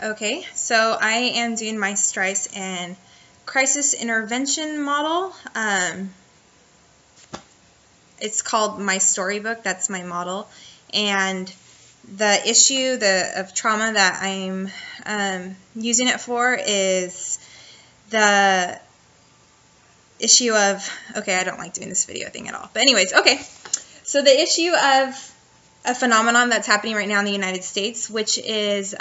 Okay, so I am doing my stress and crisis intervention model. It's called My Storybook. That's my model. And the issue of trauma that I'm using it for is the issue of, okay, I don't like doing this video thing at all. But anyways, okay. So the issue of a phenomenon that's happening right now in the United States, which is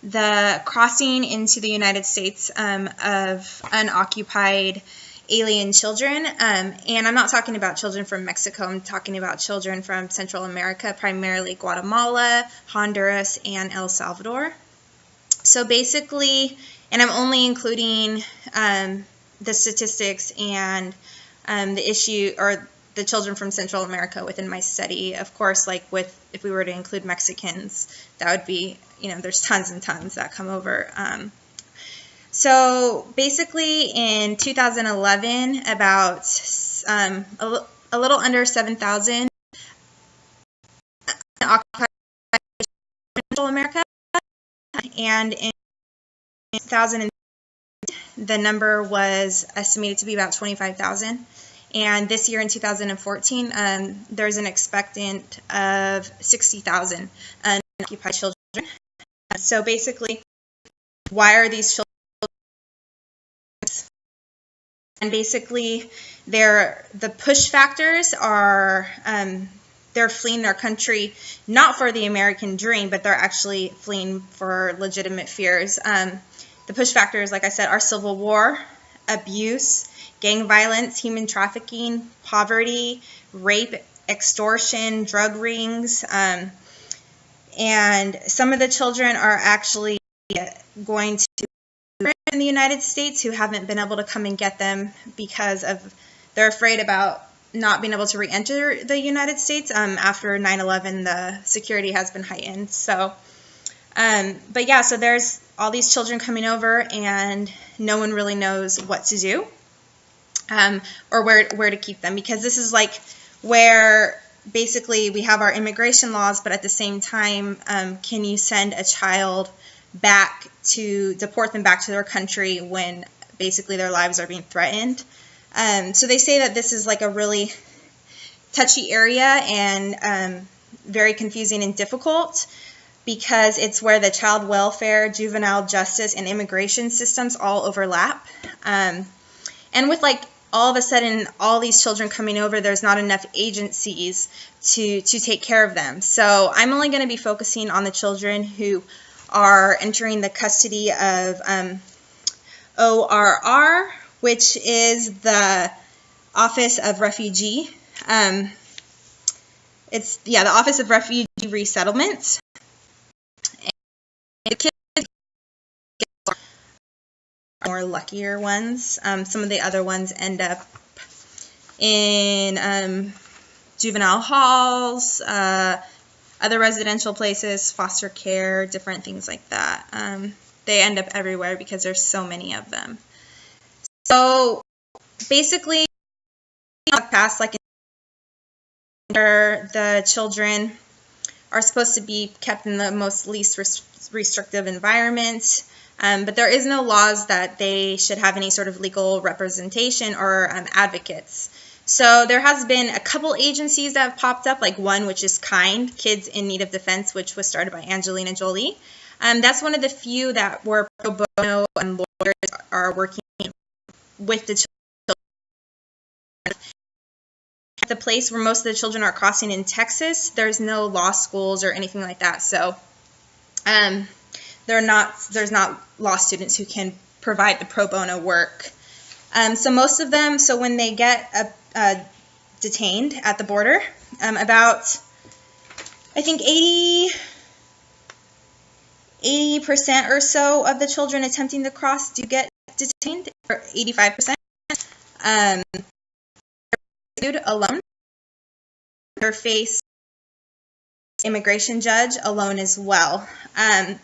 the crossing into the United States of unoccupied alien children. And I'm not talking about children from Mexico. I'm talking about children from Central America, primarily Guatemala, Honduras, and El Salvador. So basically, and I'm only including the statistics and the issue, or the children from Central America within my study. Of course, like if we were to include Mexicans, that would be, there's tons and tons that come over. So basically in 2011, about a little under 7,000 occupied Central America, and in 2000 the number was estimated to be about 25,000. And this year in 2014, there's an expectant of 60,000 unoccupied children. So basically, why are these children? And basically, the push factors are they're fleeing their country not for the American dream, but they're actually fleeing for legitimate fears. The push factors, like I said, are civil war, abuse, gang violence, human trafficking, poverty, rape, extortion, drug rings, and some of the children are actually going to in the United States who haven't been able to come and get them because they're afraid about not being able to re-enter the United States. After 9/11, the security has been heightened. So, but yeah, so there's all these children coming over, and no one really knows what to do. Or where to keep them, because this is like where basically we have our immigration laws, but at the same time, can you send a child back to deport them back to their country when basically their lives are being threatened? So they say that this is like a really touchy area and very confusing and difficult, because it's where the child welfare, juvenile justice, and immigration systems all overlap. And with like all of a sudden all these children coming over, there's not enough agencies to take care of them. So I'm only going to be focusing on the children who are entering the custody of ORR, which is the Office of Refugee. It's the Office of Refugee Resettlement. And the kids more luckier ones. Some of the other ones end up in juvenile halls, other residential places, foster care, different things like that. They end up everywhere because there's so many of them. So basically, past like the children are supposed to be kept in the most least restrictive environment. But there is no laws that they should have any sort of legal representation or advocates. So there has been a couple agencies that have popped up, like one which is KIND, Kids in Need of Defense, which was started by Angelina Jolie. That's one of the few that were pro bono and lawyers are working with the children. At the place where most of the children are crossing in Texas, there's no law schools or anything like that. So there's not law students who can provide the pro bono work. So most of them, so when they get detained at the border, about, I think 80% or so of the children attempting to cross do get detained, or 85%. Alone. Their face immigration judge alone as well. And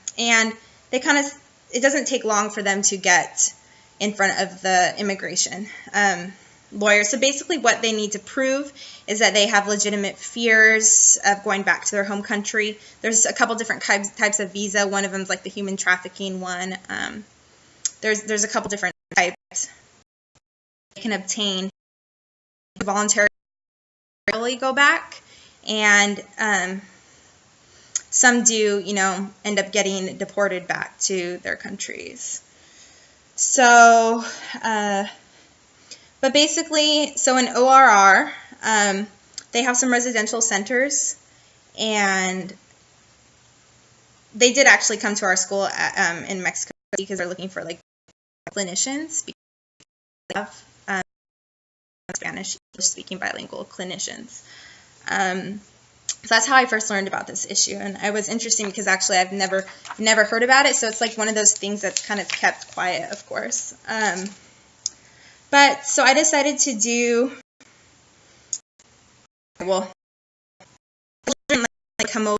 they it doesn't take long for them to get in front of the immigration. lawyers. So basically what they need to prove is that they have legitimate fears of going back to their home country. There's a couple different types of visa. One of them is like the human trafficking one. There's a couple different types they can obtain voluntarily go back, and some do, end up getting deported back to their countries. So, but basically, so in ORR, they have some residential centers, and they did actually come to our school in Mexico because they're looking for like clinicians. Because they have Spanish speaking bilingual clinicians. So that's how I first learned about this issue, and it was interesting because actually I've never heard about it, so it's like one of those things that's kind of kept quiet, of course. But so I decided to do, well, children like come over,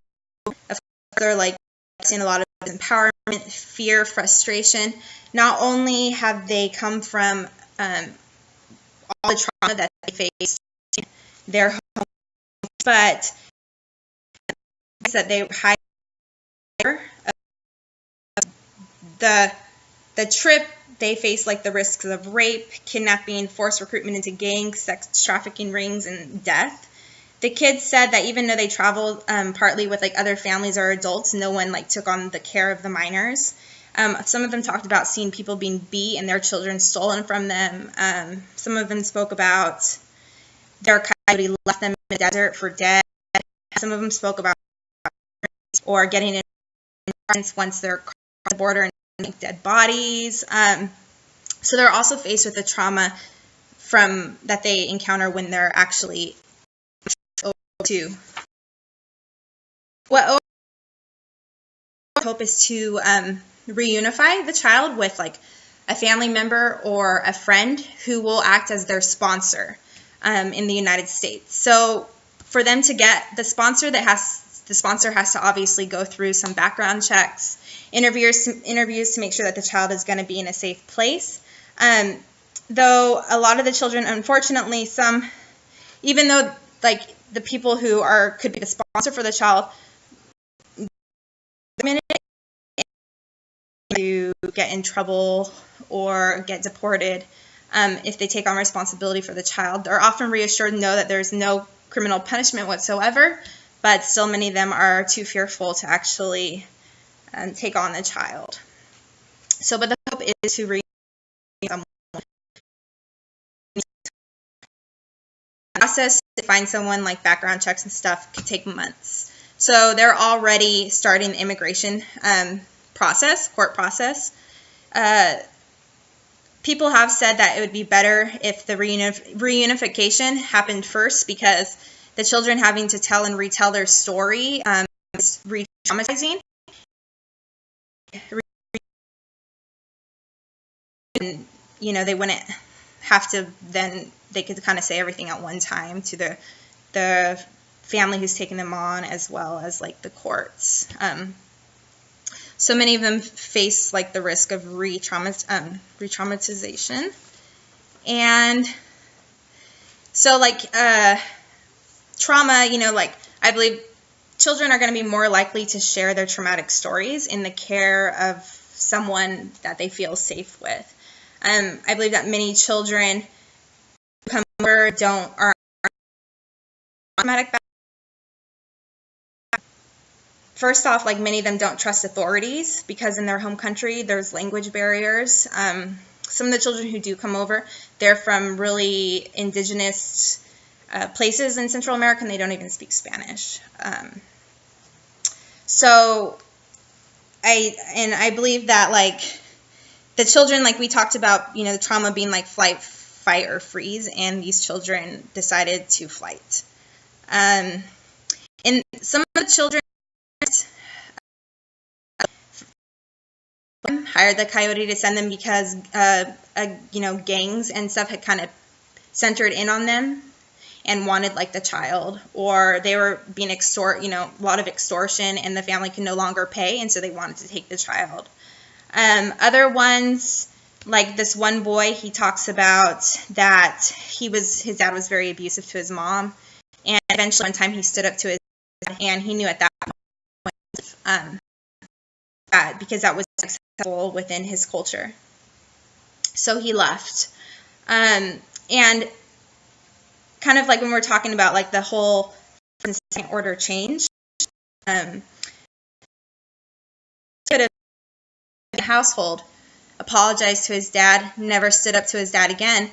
they're like seeing a lot of empowerment, fear, frustration. Not only have they come from all the trauma that they faced in their home, but that they hide the trip. They face like the risks of rape, kidnapping, forced recruitment into gangs, sex trafficking rings, and death. The kids said that even though they traveled partly with like other families or adults, no one like took on the care of the minors. Some of them talked about seeing people being beat and their children stolen from them. Some of them spoke about their coyote left them in the desert for dead. Some of them spoke about or getting in once they're across the border and dead bodies. So they're also faced with the trauma from that they encounter when they're actually over to. What I hope is to reunify the child with like a family member or a friend who will act as their sponsor in the United States. So for them to get the sponsor, the sponsor has to obviously go through some background checks, interviews to make sure that the child is going to be in a safe place. Though a lot of the children, unfortunately, even though like the people who could be the sponsor for the child, to get in trouble or get deported if they take on responsibility for the child. They're often reassured to know that there's no criminal punishment whatsoever, but still many of them are too fearful to actually take on the child. So, but the hope is to process to find someone, like background checks and stuff could take months. So they're already starting the immigration court process. People have said that it would be better if the reunification happened first, because the children having to tell and retell their story is re-traumatizing. And, they wouldn't have to then, they could kind of say everything at one time to the family who's taking them on, as well as like the courts. So many of them face like the risk of re-traumatization. And so like trauma, like I believe children are going to be more likely to share their traumatic stories in the care of someone that they feel safe with. I believe that many children who come over are traumatic. First off, like many of them don't trust authorities because in their home country there's language barriers. Some of the children who do come over, they're from really indigenous places in Central America, and they don't even speak Spanish. So I believe that like the children, like we talked about, the trauma being like flight, fight, or freeze, and these children decided to flight. And some of the children hired the coyote to send them because gangs and stuff had kind of centered in on them and wanted like the child, or they were being a lot of extortion, and the family could no longer pay, and so they wanted to take the child. Other ones Like this one boy, he talks about that his dad was very abusive to his mom, and eventually one time he stood up to his dad, and he knew at that point because that was acceptable within his culture. So he left. And kind of like when we're talking about like the whole second order change, could have the household apologized to his dad, never stood up to his dad again,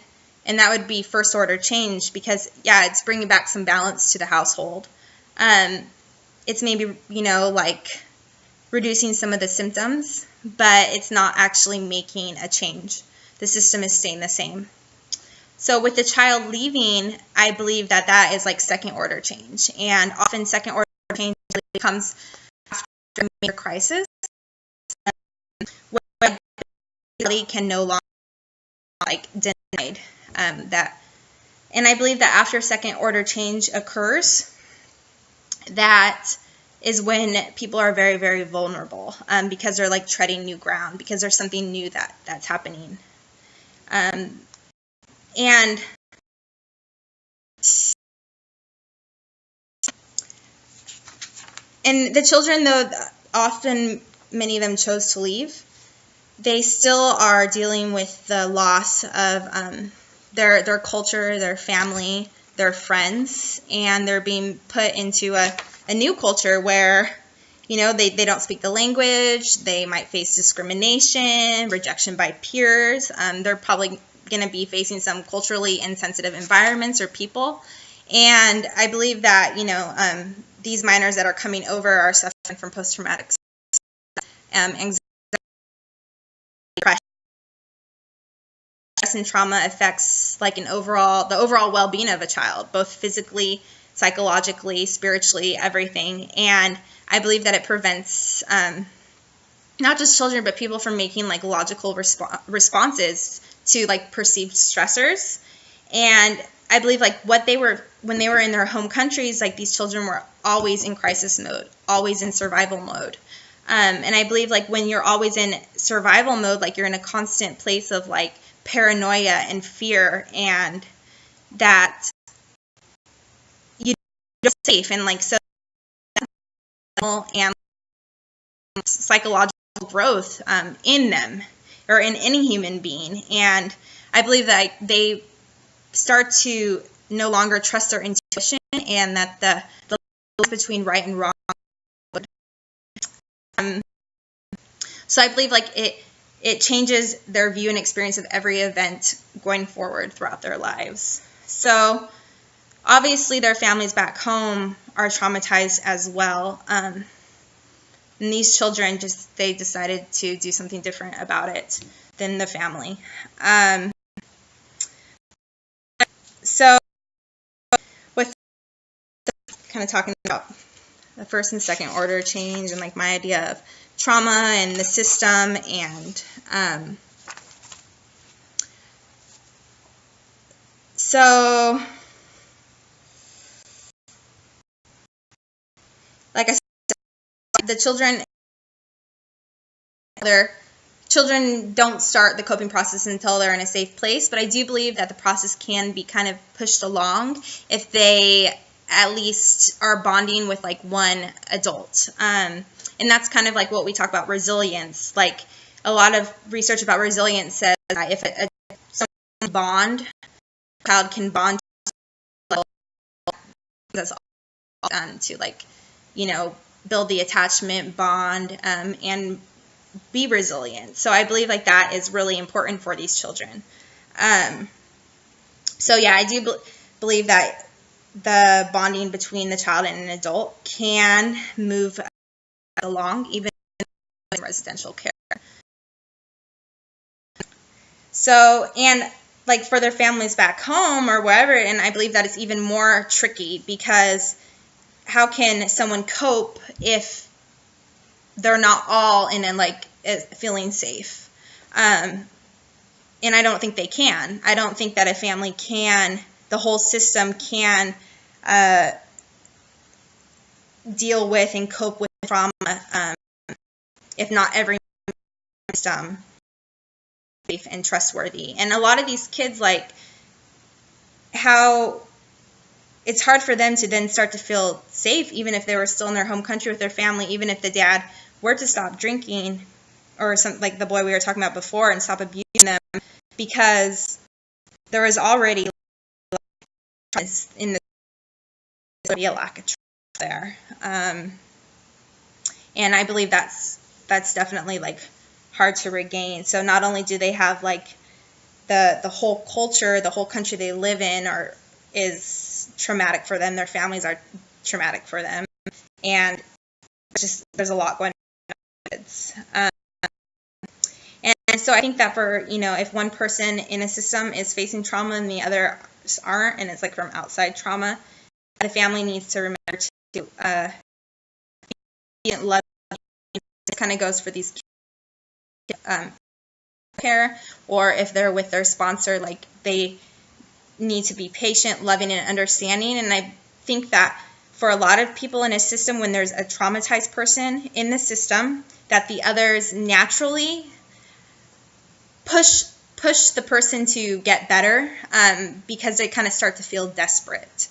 and that would be first order change, because yeah, it's bringing back some balance to the household. It's maybe, like reducing some of the symptoms, but it's not actually making a change. The system is staying the same. So with the child leaving, I believe that is like second order change, and often second order change comes after a major crisis, where the can no longer denied that. And I believe that after second order change occurs, that is when people are very, very vulnerable, because they're like treading new ground, because there's something new that's happening. And the children, though often many of them chose to leave, they still are dealing with the loss of their culture, their family, their friends, and they're being put into a new culture where, they don't speak the language, they might face discrimination, rejection by peers, they're probably going to be facing some culturally insensitive environments or people. And I believe that, these minors that are coming over are suffering from post-traumatic anxiety, depression, and trauma affects like the overall well-being of a child, both physically, psychologically, spiritually, everything. And I believe that it prevents not just children, but people from making like logical responses to like perceived stressors. And I believe like when they were in their home countries, like these children were always in crisis mode, always in survival mode. And I believe like when you're always in survival mode, like you're in a constant place of like paranoia and fear, and that you're safe, and like so and psychological growth in them or in any human being. And I believe that they start to no longer trust their intuition, and that the line between right and wrong. So I believe like it changes their view and experience of every event going forward throughout their lives. So obviously their families back home are traumatized as well. And these children they decided to do something different about it than the family. So with kind of talking about the first and second order change, and like my idea of trauma and the system, and so like I said, the children don't start the coping process until they're in a safe place, but I do believe that the process can be kind of pushed along if they at least are bonding with like one adult. And that's kind of like what we talk about resilience. Like a lot of research about resilience says that if someone bond, a child can bond, that's all done to like, build the attachment bond, and be resilient. So I believe like that is really important for these children. So yeah, I do believe that the bonding between the child and an adult can move along even in residential care. So, and like for their families back home or wherever, and I believe that is even more tricky, because how can someone cope if they're not all in and like feeling safe? And I don't think they can. I don't think that a family can, the whole system can deal with and cope with trauma, if not every system safe and trustworthy. And a lot of these kids, like, how it's hard for them to then start to feel safe, even if they were still in their home country with their family, even if the dad were to stop drinking, or some, like the boy we were talking about before, and stop abusing them, because there was already in the be a lack of trust there. And I believe that's definitely like hard to regain. So not only do they have like the whole culture, the whole country they live in is traumatic for them, their families are traumatic for them, and just there's a lot going on. And so I think that for, if one person in a system is facing trauma and the others aren't, and it's like from outside trauma, the family needs to remember to love. It kind of goes for these kids, care, or if they're with their sponsor, like they need to be patient, loving, and understanding. And I think that for a lot of people in a system, when there's a traumatized person in the system, that the others naturally push the person to get better, because they kind of start to feel desperate,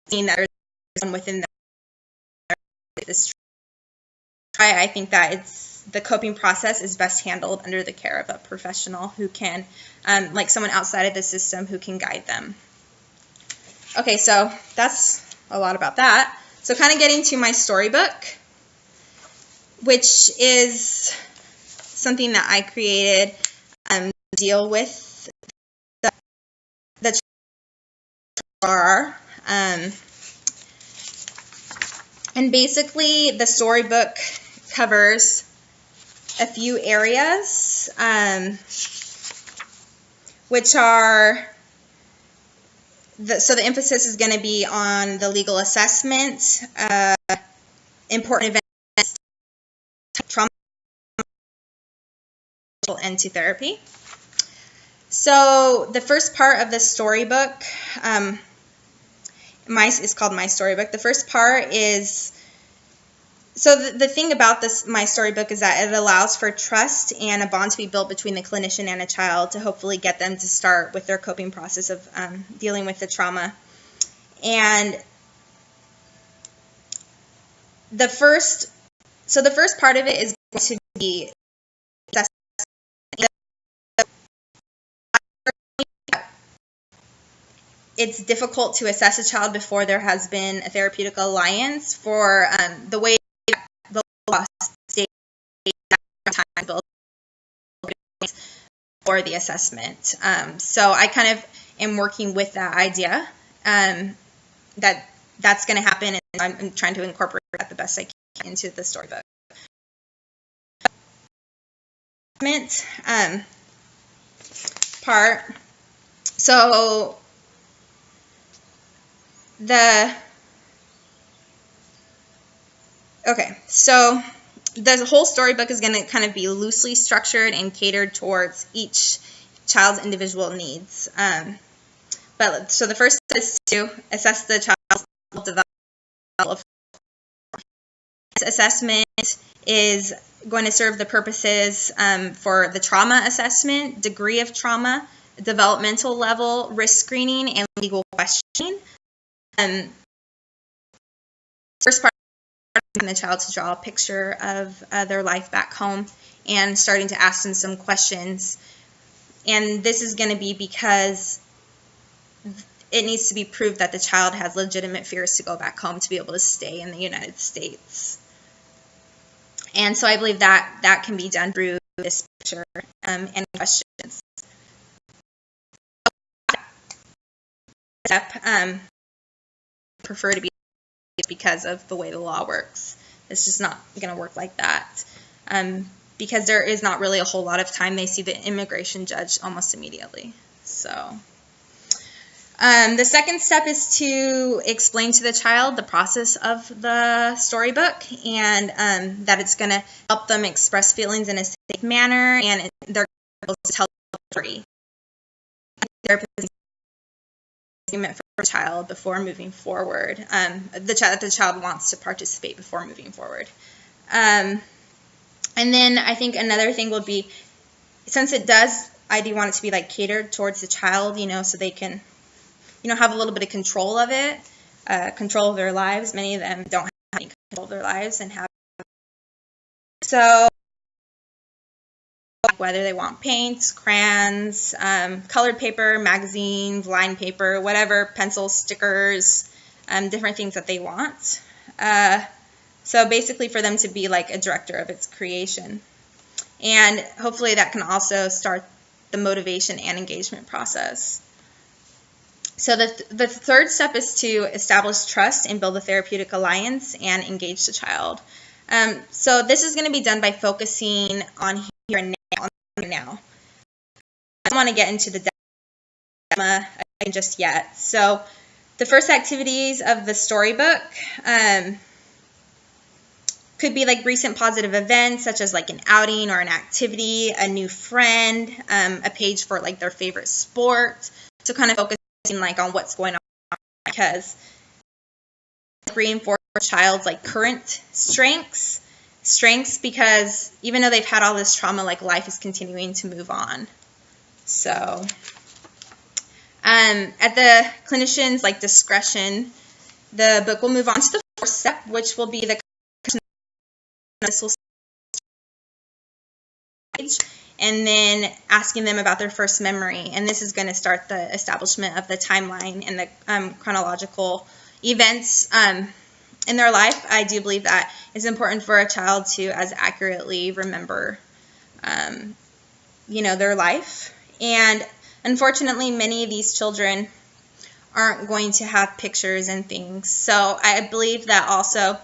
seeing that there's someone within this. I think that the coping process is best handled under the care of a professional who can, like someone outside of the system who can guide them. Okay, so that's a lot about that. So kind of getting to my storybook, which is something that I created to deal with the trauma. And basically the storybook covers a few areas, which are, so the emphasis is going to be on the legal assessment, important events, trauma, and to therapy. So the first part of the storybook, is called My Storybook. The first part is, so the thing about this My Storybook is that it allows for trust and a bond to be built between the clinician and a child to hopefully get them to start with their coping process of dealing with the trauma. And the first part of it is going to be it's difficult to assess a child before there has been a therapeutic alliance for the way the law states time built for the assessment. So I kind of am working with that idea, that's going to happen, and I'm trying to incorporate that the best I can into the storybook. Part. So so the whole storybook is going to kind of be loosely structured and catered towards each child's individual needs. So the first is to assess the child's development. This assessment is going to serve the purposes for the trauma assessment, degree of trauma, developmental level, risk screening, and legal questioning. First part is the child to draw a picture of their life back home and starting to ask them some questions. And this is going to be because it needs to be proved that the child has legitimate fears to go back home to be able to stay in the United States. And so I believe that can be done through this picture and questions. Step, prefer to be because of the way the law works. It's just not going to work like that. Because there is not really a whole lot of time. They see the immigration judge almost immediately. So the second step is to explain to the child the process of the storybook, and that it's going to help them express feelings in a safe manner, and they're able to tell the story. Therapist for the child before moving forward. The child wants to participate before moving forward. And then I think another thing will be since it does, I do want it to be like catered towards the child, so they can, have a little bit of control of it, control of their lives. Many of them don't have any control of their lives and have. So whether they want paints, crayons, colored paper, magazines, line paper, whatever, pencils, stickers, different things that they want. So basically for them to be like a director of its creation. And hopefully that can also start the motivation and engagement process. So the third step is to establish trust and build a therapeutic alliance and engage the child. So this is going to be done by focusing on here and now. I don't want to get into the dilemma just yet. So the first activities of the storybook could be like recent positive events, such as like an outing or an activity, a new friend, a page for like their favorite sport. So kind of focusing like on what's going on, because reinforce the child's like current strengths, because even though they've had all this trauma, like life is continuing to move on. So at the clinician's like discretion, the book will move on to the fourth step, which will be the and then asking them about their first memory. And this is going to start the establishment of the timeline and the chronological events in their life. I do believe that it's important for a child to as accurately remember, their life. And unfortunately, many of these children aren't going to have pictures and things. So I believe that also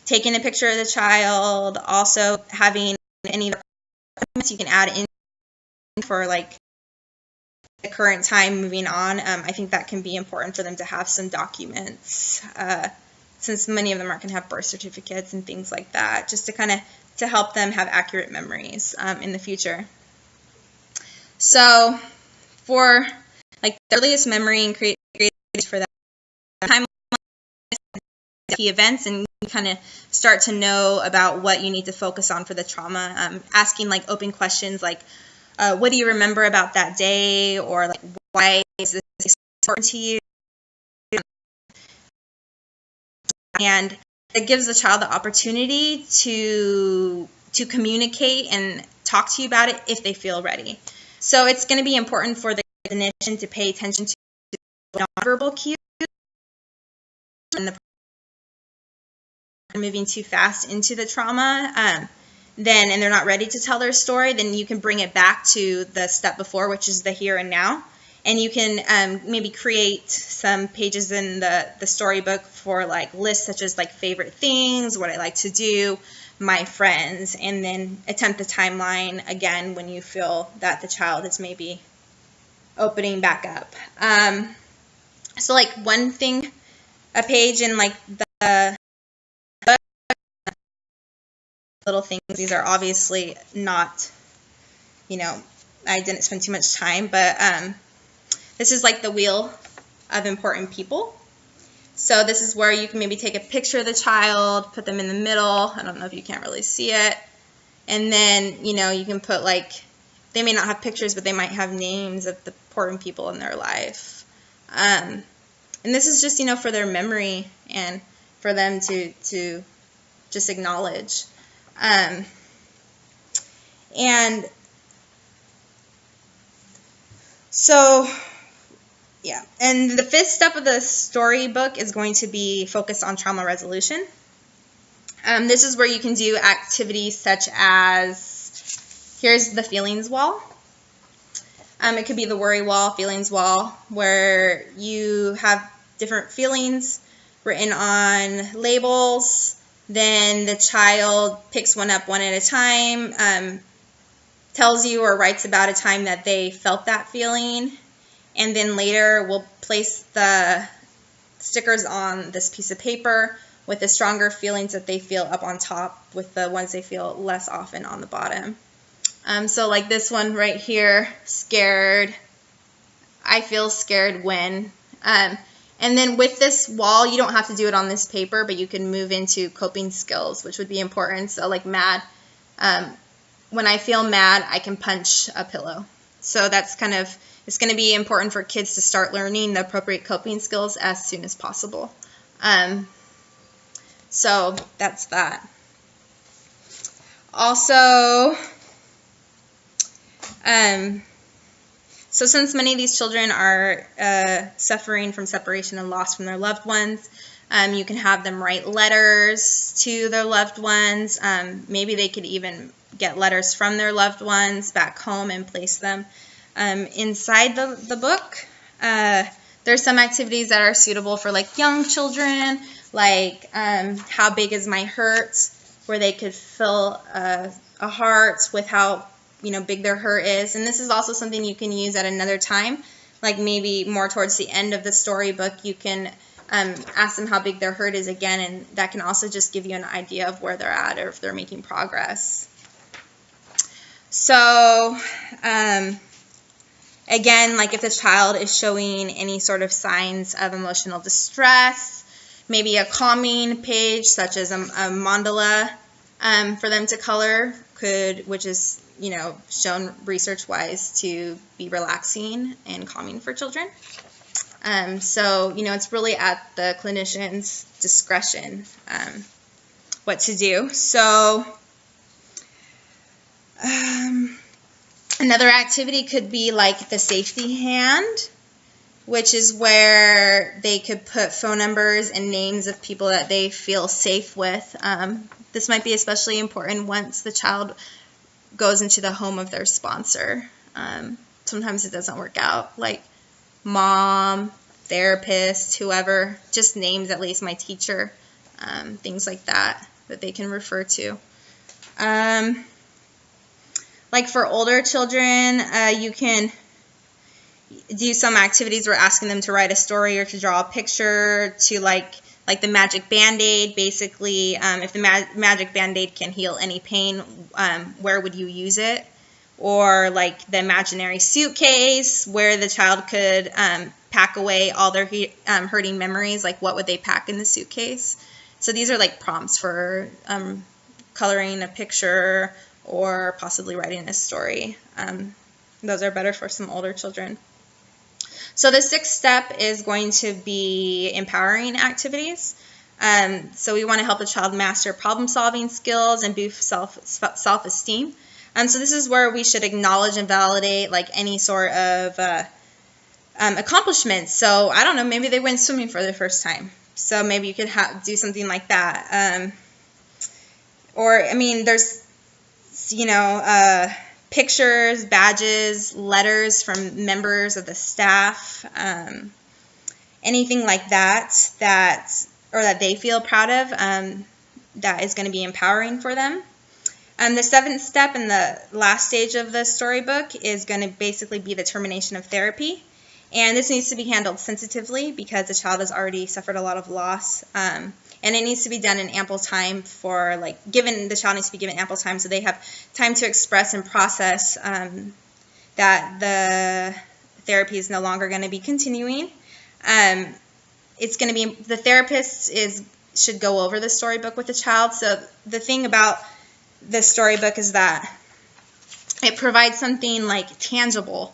taking a picture of the child, also having any documents you can add in for like the current time moving on. I think that can be important for them to have some documents, since many of them aren't going to have birth certificates and things like that, just to help them have accurate memories in the future. So for like the earliest memory and create for that time, key events, and kind of start to know about what you need to focus on for the trauma. Asking like open questions like, what do you remember about that day, or like why is this important to you? And it gives the child the opportunity to communicate and talk to you about it if they feel ready. So it's going to be important for the clinician to pay attention to nonverbal cues and the moving too fast into the trauma, and they're not ready to tell their story, then you can bring it back to the step before, which is the here and now. And you can maybe create some pages in the storybook for like lists such as like favorite things, what I like to do, my friends, and then attempt the timeline again when you feel that the child is maybe opening back up. So like one thing, a page in like the little things, these are obviously not, I didn't spend too much time, but this is like the wheel of important people. So this is where you can maybe take a picture of the child, put them in the middle. I don't know if you can't really see it. And then, you can put like, they may not have pictures, but they might have names of the important people in their life. And this is just, for their memory and for them to just acknowledge. And so, yeah. And the fifth step of the storybook is going to be focused on trauma resolution. This is where you can do activities such as, here's the feelings wall. It could be the worry wall, feelings wall, where you have different feelings written on labels. Then the child picks one up one at a time, tells you or writes about a time that they felt that feeling, and then later we'll place the stickers on this piece of paper with the stronger feelings that they feel up on top, with the ones they feel less often on the bottom. So like this one right here, scared, I feel scared when. And then with this wall, you don't have to do it on this paper, but you can move into coping skills, which would be important. So like mad, when I feel mad, I can punch a pillow. So that's kind of, it's going to be important for kids to start learning the appropriate coping skills as soon as possible. So that's that. Also, so since many of these children are suffering from separation and loss from their loved ones, you can have them write letters to their loved ones. Maybe they could even get letters from their loved ones back home and place them inside the book. There's some activities that are suitable for like young children, like How Big Is My Hurt, where they could fill a heart with how big their hurt is. And this is also something you can use at another time, like maybe more towards the end of the storybook. You can ask them how big their hurt is again, and that can also just give you an idea of where they're at or if they're making progress. So again, like if the child is showing any sort of signs of emotional distress, maybe a calming page such as a mandala for them to color which is shown research-wise to be relaxing and calming for children. So it's really at the clinician's discretion what to do. So another activity could be like the safety hand, which is where they could put phone numbers and names of people that they feel safe with. This might be especially important once the child goes into the home of their sponsor. Sometimes it doesn't work out, like mom, therapist, whoever, just names, at least my teacher, things like that they can refer to. Like for older children, you can do some activities where asking them to write a story or to draw a picture, to like the magic band-aid. Basically, if the magic band-aid can heal any pain, where would you use it? Or like the imaginary suitcase, where the child could pack away all their hurting memories. Like what would they pack in the suitcase? So these are like prompts for coloring a picture or possibly writing a story. Those are better for some older children. So the sixth step is going to be empowering activities. So we want to help the child master problem-solving skills and boost self-esteem. So this is where we should acknowledge and validate like any sort of accomplishments. So I don't know, maybe they went swimming for the first time. So maybe you could do something like that. Or I mean, there's pictures, badges, letters from members of the staff, anything like that they feel proud of, that is going to be empowering for them. The seventh step and the last stage of the storybook is going to basically be the termination of therapy. And this needs to be handled sensitively because the child has already suffered a lot of loss. And it needs to be done in ample time the child needs to be given ample time so they have time to express and process that the therapy is no longer going to be continuing. It's going to be, the therapist should go over the storybook with the child. So the thing about the storybook is that it provides something like tangible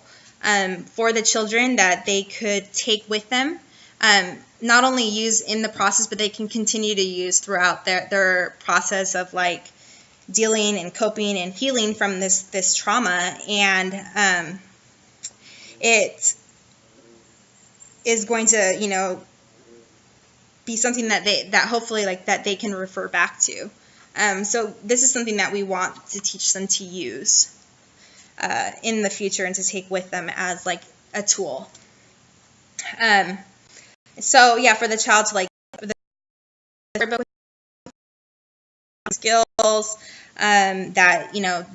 for the children that they could take with them. Not only use in the process, but they can continue to use throughout their process of like dealing and coping and healing from this trauma. And it is going to be something that hopefully that they can refer back to. So this is something that we want to teach them to use in the future and to take with them as like a tool. So yeah, for the child to the skills, that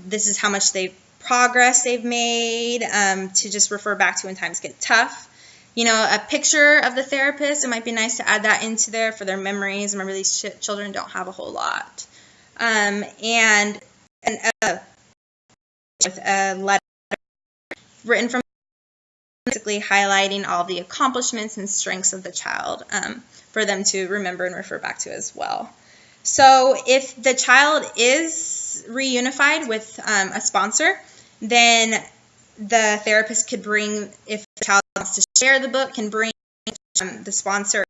this is how much progress they've made, to just refer back to when times get tough. A picture of the therapist, it might be nice to add that into there for their memories. Remember, these children don't have a whole lot. And with a letter written from basically highlighting all the accomplishments and strengths of the child, for them to remember and refer back to as well. So if the child is reunified with a sponsor, then the therapist could bring, if the child wants to share the book, can bring the sponsor.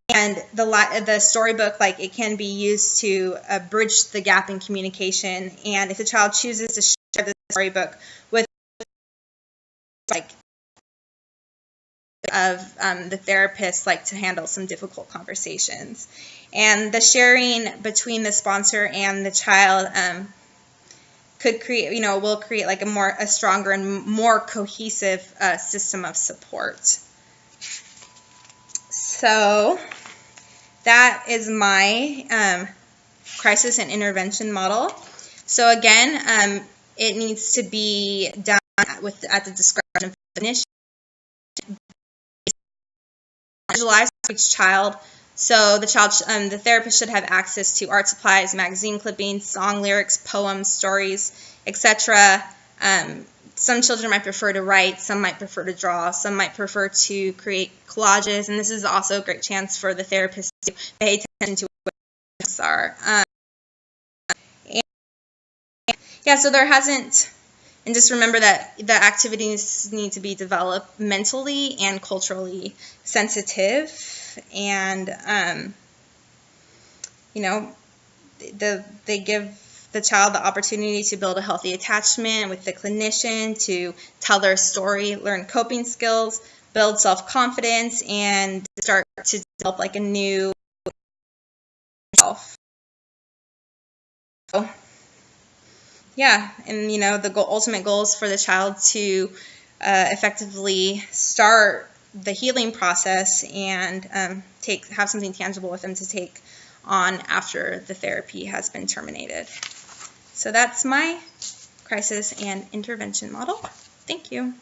And the storybook, like, it can be used to bridge the gap in communication. And if the child chooses to share the storybook with, like, of the therapist, like, to handle some difficult conversations. And the sharing between the sponsor and the child could create, will create like a stronger and more cohesive system of support. So that is my crisis and intervention model. So again, it needs to be done at the discretion of the clinician. Visualize for each child. So the therapist should have access to art supplies, magazine clippings, song lyrics, poems, stories, etc. Some children might prefer to write, some might prefer to draw, some might prefer to create collages, and this is also a great chance for the therapist to pay attention to what the are. So there hasn't, and just remember that the activities need to be developmentally and culturally sensitive, and they give the child the opportunity to build a healthy attachment with the clinician, to tell their story, learn coping skills, build self-confidence, and start to develop like a new self. So, yeah, and the ultimate goal is for the child to effectively start the healing process and have something tangible with them to take on after the therapy has been terminated. So that's my crisis and intervention model. Thank you.